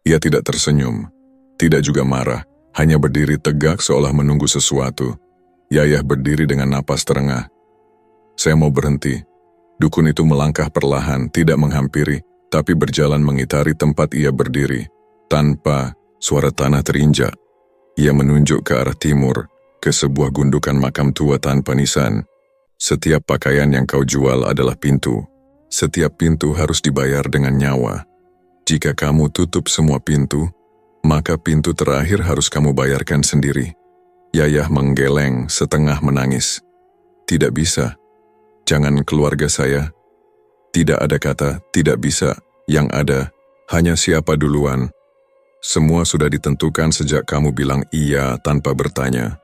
Ia tidak tersenyum, tidak juga marah, hanya berdiri tegak seolah menunggu sesuatu. Yayah berdiri dengan napas terengah. "Saya mau berhenti." Dukun itu melangkah perlahan, tidak menghampiri, tapi berjalan mengitari tempat ia berdiri. Tanpa suara tanah terinjak, ia menunjuk ke arah timur, ke sebuah gundukan makam tua tanpa nisan. "Setiap pakaian yang kau jual adalah pintu. Setiap pintu harus dibayar dengan nyawa. Jika kamu tutup semua pintu, maka pintu terakhir harus kamu bayarkan sendiri." Yayah menggeleng setengah menangis. "Tidak bisa. Jangan keluarga saya." Tidak ada kata tidak bisa, yang ada hanya siapa duluan. Semua sudah ditentukan sejak kamu bilang iya tanpa bertanya.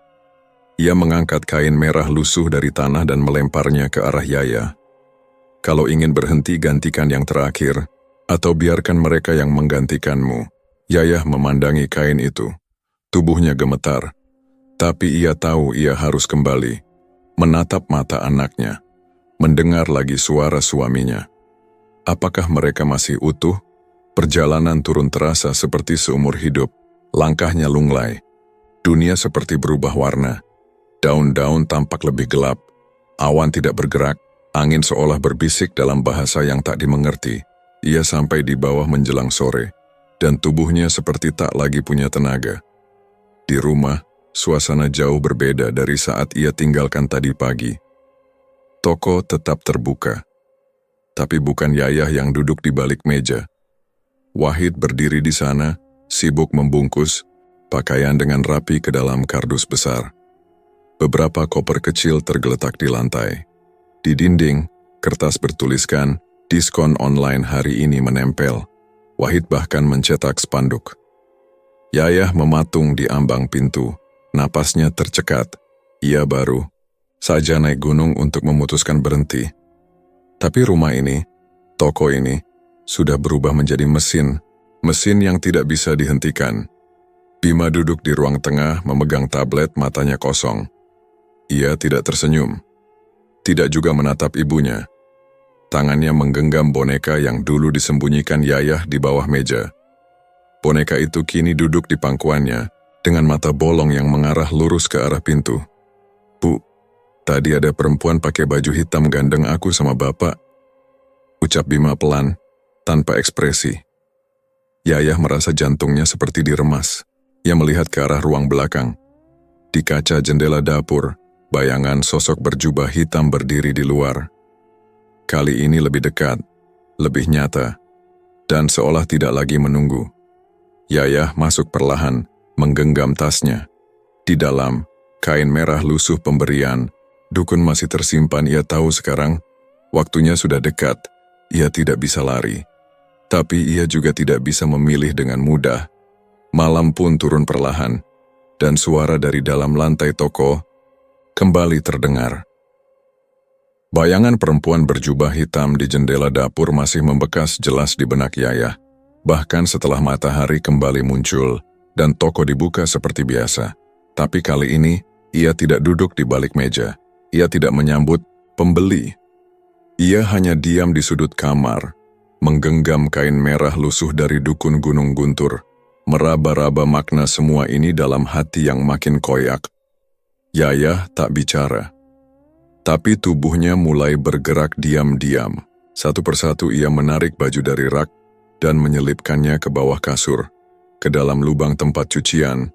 Ia mengangkat kain merah lusuh dari tanah dan melemparnya ke arah Yaya. Kalau ingin berhenti, gantikan yang terakhir, atau biarkan mereka yang menggantikanmu. Yaya memandangi kain itu. Tubuhnya gemetar. Tapi ia tahu ia harus kembali. Menatap mata anaknya. Mendengar lagi suara suaminya. Apakah mereka masih utuh? Perjalanan turun terasa seperti seumur hidup. Langkahnya lunglai. Dunia seperti berubah warna. Daun-daun tampak lebih gelap. Awan tidak bergerak. Angin seolah berbisik dalam bahasa yang tak dimengerti. Ia sampai di bawah menjelang sore. Dan tubuhnya seperti tak lagi punya tenaga. Di rumah, suasana jauh berbeda dari saat ia tinggalkan tadi pagi. Toko tetap terbuka. Tapi bukan Yayah yang duduk di balik meja. Wahid berdiri di sana, sibuk membungkus, pakaian dengan rapi ke dalam kardus besar. Beberapa koper kecil tergeletak di lantai. Di dinding, kertas bertuliskan, diskon online hari ini menempel. Wahid bahkan mencetak spanduk. Yayah mematung di ambang pintu. Napasnya tercekat. Ia baru saja naik gunung untuk memutuskan berhenti. Tapi rumah ini, toko ini, sudah berubah menjadi mesin. Mesin yang tidak bisa dihentikan. Bima duduk di ruang tengah memegang tablet, matanya kosong. Ia tidak tersenyum. Tidak juga menatap ibunya. Tangannya menggenggam boneka yang dulu disembunyikan Yayah di bawah meja. Boneka itu kini duduk di pangkuannya dengan mata bolong yang mengarah lurus ke arah pintu. "Bu, tadi ada perempuan pakai baju hitam gandeng aku sama bapak," ucap Bima pelan, tanpa ekspresi. Yayah merasa jantungnya seperti diremas. Ia melihat ke arah ruang belakang. Di kaca jendela dapur, bayangan sosok berjubah hitam berdiri di luar. Kali ini lebih dekat, lebih nyata, dan seolah tidak lagi menunggu. Yayah masuk perlahan, menggenggam tasnya. Di dalam, kain merah lusuh pemberian. Dukun masih tersimpan. Ia tahu sekarang, waktunya sudah dekat. Ia tidak bisa lari. Tapi ia juga tidak bisa memilih dengan mudah. Malam pun turun perlahan, dan suara dari dalam lantai toko kembali terdengar. Bayangan perempuan berjubah hitam di jendela dapur masih membekas jelas di benak Yayah. Bahkan setelah matahari kembali muncul dan toko dibuka seperti biasa. Tapi kali ini, ia tidak duduk di balik meja. Ia tidak menyambut pembeli. Ia hanya diam di sudut kamar, menggenggam kain merah lusuh dari dukun Gunung Guntur, meraba-raba makna semua ini dalam hati yang makin koyak. Yayah tak bicara. Tapi tubuhnya mulai bergerak diam-diam. Satu persatu ia menarik baju dari rak dan menyelipkannya ke bawah kasur, ke dalam lubang tempat cucian,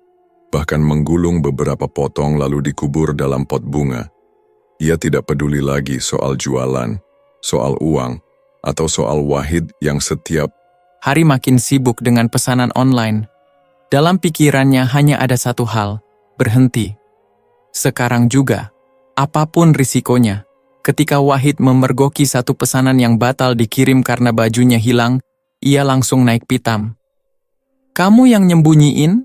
bahkan menggulung beberapa potong lalu dikubur dalam pot bunga. Ia tidak peduli lagi soal jualan, soal uang, atau soal Wahid yang setiap hari makin sibuk dengan pesanan online. Dalam pikirannya hanya ada satu hal, berhenti. Sekarang juga, apapun risikonya, ketika Wahid memergoki satu pesanan yang batal dikirim karena bajunya hilang, ia langsung naik pitam. "Kamu yang nyembunyiin?"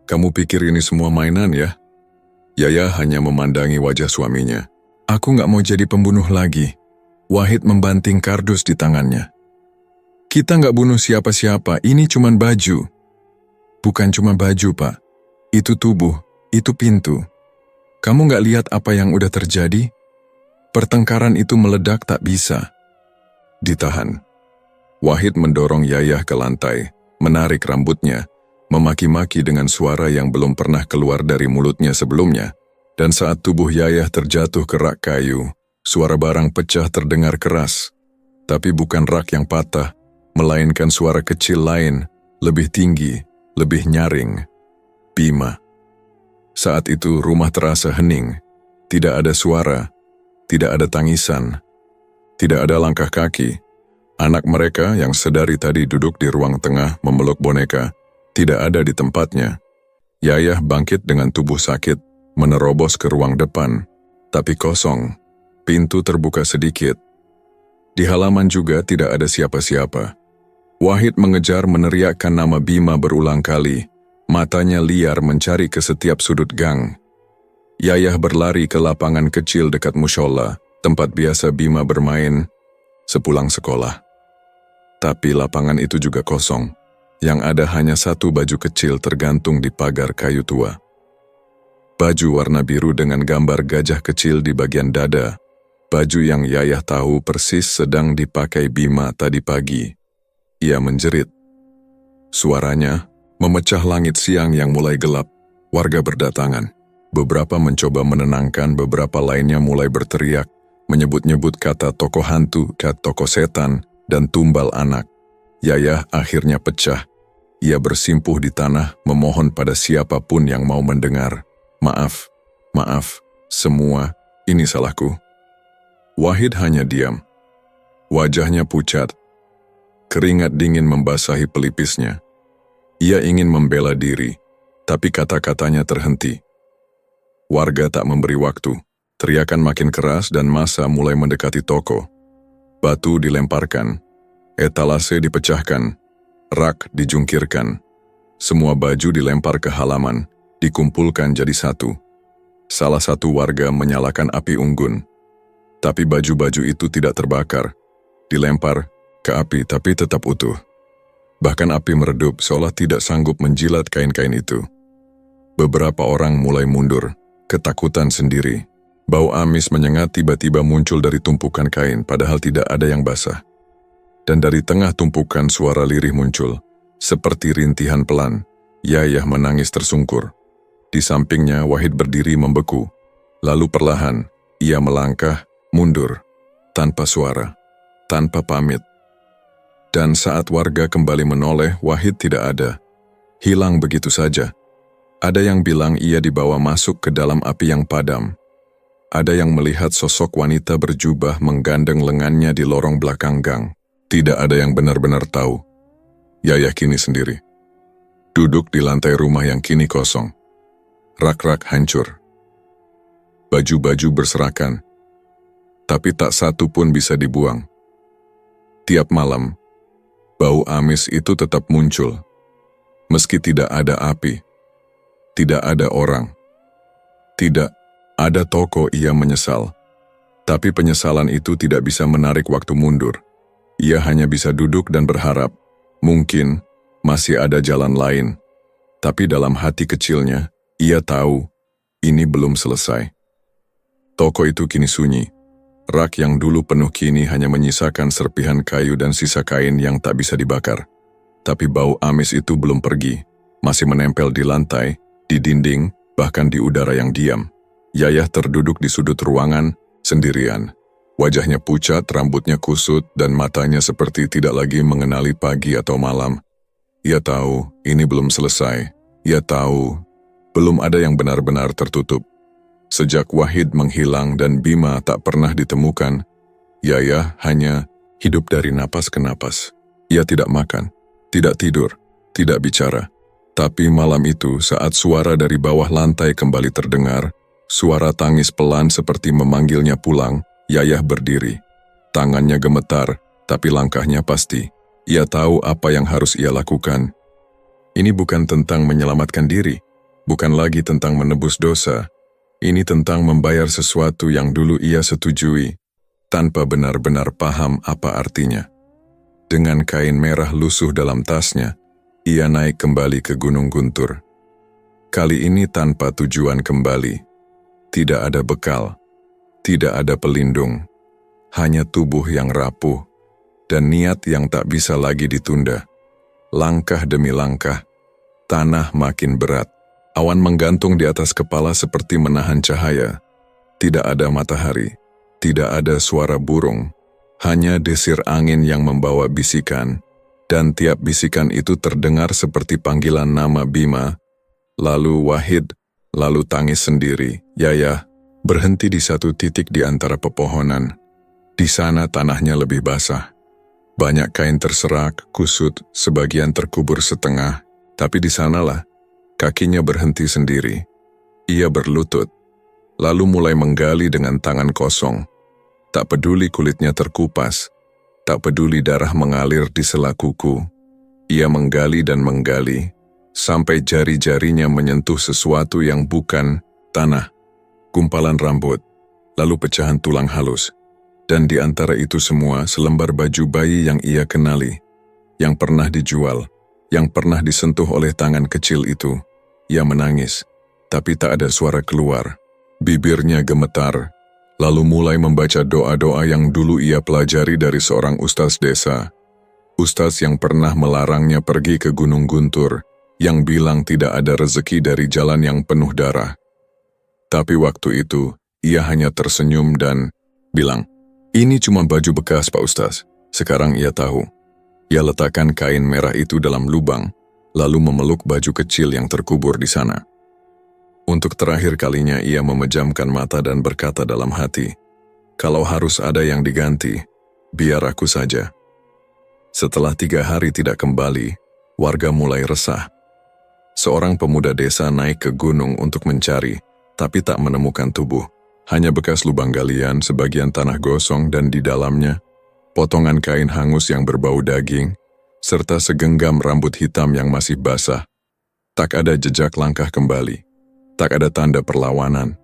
"Kamu pikir ini semua mainan ya?" Yayah hanya memandangi wajah suaminya. "Aku gak mau jadi pembunuh lagi." Wahid membanting kardus di tangannya. "Kita gak bunuh siapa-siapa, ini cuma baju." "Bukan cuma baju, Pak. Itu tubuh, itu pintu. Kamu gak lihat apa yang udah terjadi? Pertengkaran itu meledak tak bisa ditahan." Wahid mendorong Yayah ke lantai, menarik rambutnya, memaki-maki dengan suara yang belum pernah keluar dari mulutnya sebelumnya. Dan saat tubuh Yayah terjatuh ke rak kayu, suara barang pecah terdengar keras. Tapi bukan rak yang patah, melainkan suara kecil lain, lebih tinggi, lebih nyaring. Bima. Saat itu rumah terasa hening. Tidak ada suara, tidak ada tangisan, tidak ada langkah kaki. Anak mereka yang sedari tadi duduk di ruang tengah memeluk boneka, tidak ada di tempatnya. Yayah bangkit dengan tubuh sakit, menerobos ke ruang depan, tapi kosong. Pintu terbuka sedikit. Di halaman juga tidak ada siapa-siapa. Wahid mengejar meneriakkan nama Bima berulang kali. Matanya liar mencari ke setiap sudut gang. Yayah berlari ke lapangan kecil dekat mushola, tempat biasa Bima bermain sepulang sekolah. Tapi lapangan itu juga kosong. Yang ada hanya satu baju kecil tergantung di pagar kayu tua. Baju warna biru dengan gambar gajah kecil di bagian dada. Baju yang Yayah tahu persis sedang dipakai Bima tadi pagi. Ia menjerit. Suaranya memecah langit siang yang mulai gelap. Warga berdatangan. Beberapa mencoba menenangkan, beberapa lainnya mulai berteriak, menyebut-nyebut kata tokoh hantu, kata tokoh setan, dan tumbal anak. Yayah akhirnya pecah. Ia bersimpuh di tanah, memohon pada siapapun yang mau mendengar. Maaf, semua, ini salahku. Wahid hanya diam. Wajahnya pucat. Keringat dingin membasahi pelipisnya. Ia ingin membela diri, tapi kata-katanya terhenti. Warga tak memberi waktu. Teriakan makin keras dan massa mulai mendekati toko. Batu dilemparkan. Etalase dipecahkan. Rak dijungkirkan. Semua baju dilempar ke halaman, dikumpulkan jadi satu. Salah satu warga menyalakan api unggun. Tapi baju-baju itu tidak terbakar. Dilempar ke api tapi tetap utuh. Bahkan api meredup seolah tidak sanggup menjilat kain-kain itu. Beberapa orang mulai mundur, ketakutan sendiri. Bau amis menyengat tiba-tiba muncul dari tumpukan kain padahal tidak ada yang basah. Dan dari tengah tumpukan suara lirih muncul, seperti rintihan pelan. Yayah menangis tersungkur. Di sampingnya Wahid berdiri membeku. Lalu perlahan, ia melangkah, mundur, tanpa suara, tanpa pamit. Dan saat warga kembali menoleh, Wahid tidak ada. Hilang begitu saja. Ada yang bilang ia dibawa masuk ke dalam api yang padam. Ada yang melihat sosok wanita berjubah menggandeng lengannya di lorong belakang gang. Tidak ada yang benar-benar tahu. Yayah kini sendiri. Duduk di lantai rumah yang kini kosong. Rak-rak hancur. Baju-baju berserakan. Tapi tak satu pun bisa dibuang. Tiap malam, bau amis itu tetap muncul. Meski tidak ada api, tidak ada orang, tidak ada toko, ia menyesal. Tapi penyesalan itu tidak bisa menarik waktu mundur. Ia hanya bisa duduk dan berharap, mungkin masih ada jalan lain. Tapi dalam hati kecilnya, ia tahu ini belum selesai. Toko itu kini sunyi. Rak yang dulu penuh kini hanya menyisakan serpihan kayu dan sisa kain yang tak bisa dibakar. Tapi bau amis itu belum pergi, masih menempel di lantai, di dinding, bahkan di udara yang diam. Yayah terduduk di sudut ruangan, sendirian. Wajahnya pucat, rambutnya kusut, dan matanya seperti tidak lagi mengenali pagi atau malam. Ia tahu ini belum selesai. Ia tahu belum ada yang benar-benar tertutup. Sejak Wahid menghilang dan Bima tak pernah ditemukan, Yayah hanya hidup dari napas ke napas. Ia tidak makan, tidak tidur, tidak bicara. Tapi malam itu saat suara dari bawah lantai kembali terdengar, suara tangis pelan seperti memanggilnya pulang, Yayah berdiri. Tangannya gemetar, tapi langkahnya pasti. Ia tahu apa yang harus ia lakukan. Ini bukan tentang menyelamatkan diri, bukan lagi tentang menebus dosa. Ini tentang membayar sesuatu yang dulu ia setujui, tanpa benar-benar paham apa artinya. Dengan kain merah lusuh dalam tasnya, ia naik kembali ke Gunung Guntur. Kali ini tanpa tujuan kembali. Tidak ada bekal, tidak ada pelindung, hanya tubuh yang rapuh, dan niat yang tak bisa lagi ditunda. Langkah demi langkah, tanah makin berat. Awan menggantung di atas kepala seperti menahan cahaya. Tidak ada matahari, tidak ada suara burung, hanya desir angin yang membawa bisikan, dan tiap bisikan itu terdengar seperti panggilan nama Bima, lalu Wahid, lalu tangis sendiri. Yayah berhenti di satu titik di antara pepohonan. Di sana tanahnya lebih basah. Banyak kain terserak, kusut, sebagian terkubur setengah, tapi di sanalah kakinya berhenti sendiri. Ia berlutut, lalu mulai menggali dengan tangan kosong. Tak peduli kulitnya terkupas, Tak peduli darah mengalir di sela kuku, ia menggali dan menggali, sampai jari-jarinya menyentuh sesuatu yang bukan tanah, gumpalan rambut, lalu pecahan tulang halus. Dan di antara itu semua selembar baju bayi yang ia kenali, yang pernah dijual, yang pernah disentuh oleh tangan kecil itu. Ia menangis, tapi tak ada suara keluar. Bibirnya gemetar, lalu mulai membaca doa-doa yang dulu ia pelajari dari seorang ustaz desa. Ustaz yang pernah melarangnya pergi ke Gunung Guntur, yang bilang tidak ada rezeki dari jalan yang penuh darah. Tapi waktu itu, ia hanya tersenyum dan bilang, "Ini cuma baju bekas, Pak Ustaz." Sekarang ia tahu. Ia letakkan kain merah itu dalam lubang, lalu memeluk baju kecil yang terkubur di sana. Untuk terakhir kalinya ia memejamkan mata dan berkata dalam hati, "Kalau harus ada yang diganti, biar aku saja." Setelah 3 hari tidak kembali, warga mulai resah. Seorang pemuda desa naik ke gunung untuk mencari, tapi tak menemukan tubuh. Hanya bekas lubang galian, sebagian tanah gosong dan di dalamnya, potongan kain hangus yang berbau daging, serta segenggam rambut hitam yang masih basah. Tak ada jejak langkah kembali, tak ada tanda perlawanan.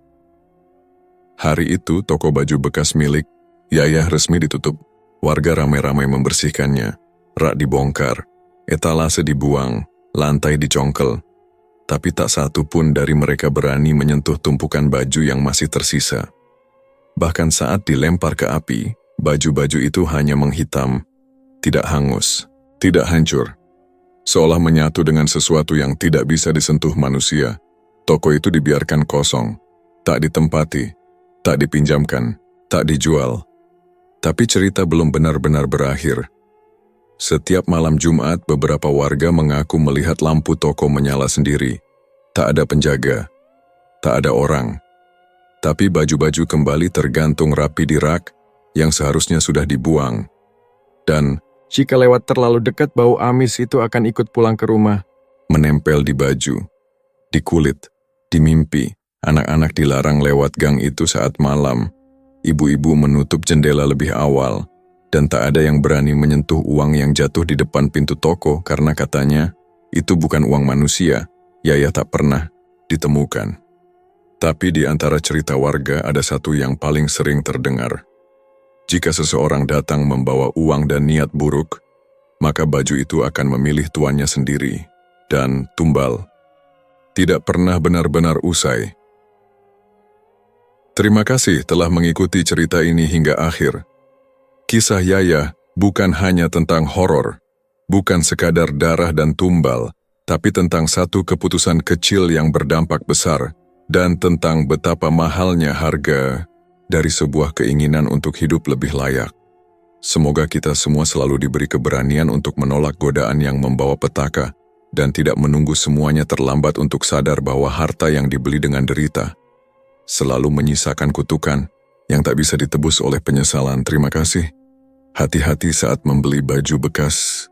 Hari itu toko baju bekas milik Yayah resmi ditutup. Warga ramai-ramai membersihkannya, rak dibongkar, etalase dibuang, lantai dicongkel. Tapi tak satu pun dari mereka berani menyentuh tumpukan baju yang masih tersisa. Bahkan saat dilempar ke api, baju-baju itu hanya menghitam, tidak hangus, tidak hancur. Seolah menyatu dengan sesuatu yang tidak bisa disentuh manusia, toko itu dibiarkan kosong, tak ditempati, tak dipinjamkan, tak dijual. Tapi cerita belum benar-benar berakhir. Setiap malam Jumat, beberapa warga mengaku melihat lampu toko menyala sendiri. Tak ada penjaga, tak ada orang. Tapi baju-baju kembali tergantung rapi di rak yang seharusnya sudah dibuang. Dan Jika lewat terlalu dekat, bau amis itu akan ikut pulang ke rumah. menempel di baju, di kulit, di mimpi. Anak-anak dilarang lewat gang itu saat malam. Ibu-ibu menutup jendela lebih awal. Dan tak ada yang berani menyentuh uang yang jatuh di depan pintu toko karena katanya, itu bukan uang manusia, Yayah tak pernah ditemukan. Tapi di antara cerita warga ada satu yang paling sering terdengar. Jika seseorang datang membawa uang dan niat buruk, maka baju itu akan memilih tuannya sendiri, dan tumbal. Tidak pernah benar-benar usai. Terima kasih telah mengikuti cerita ini hingga akhir. Kisah Yayah bukan hanya tentang horor, bukan sekadar darah dan tumbal, tapi tentang satu keputusan kecil yang berdampak besar, dan tentang betapa mahalnya harga dari sebuah keinginan untuk hidup lebih layak. Semoga kita semua selalu diberi keberanian untuk menolak godaan yang membawa petaka, dan tidak menunggu semuanya terlambat untuk sadar bahwa harta yang dibeli dengan derita selalu menyisakan kutukan yang tak bisa ditebus oleh penyesalan. Terima kasih. Hati-hati saat membeli baju bekas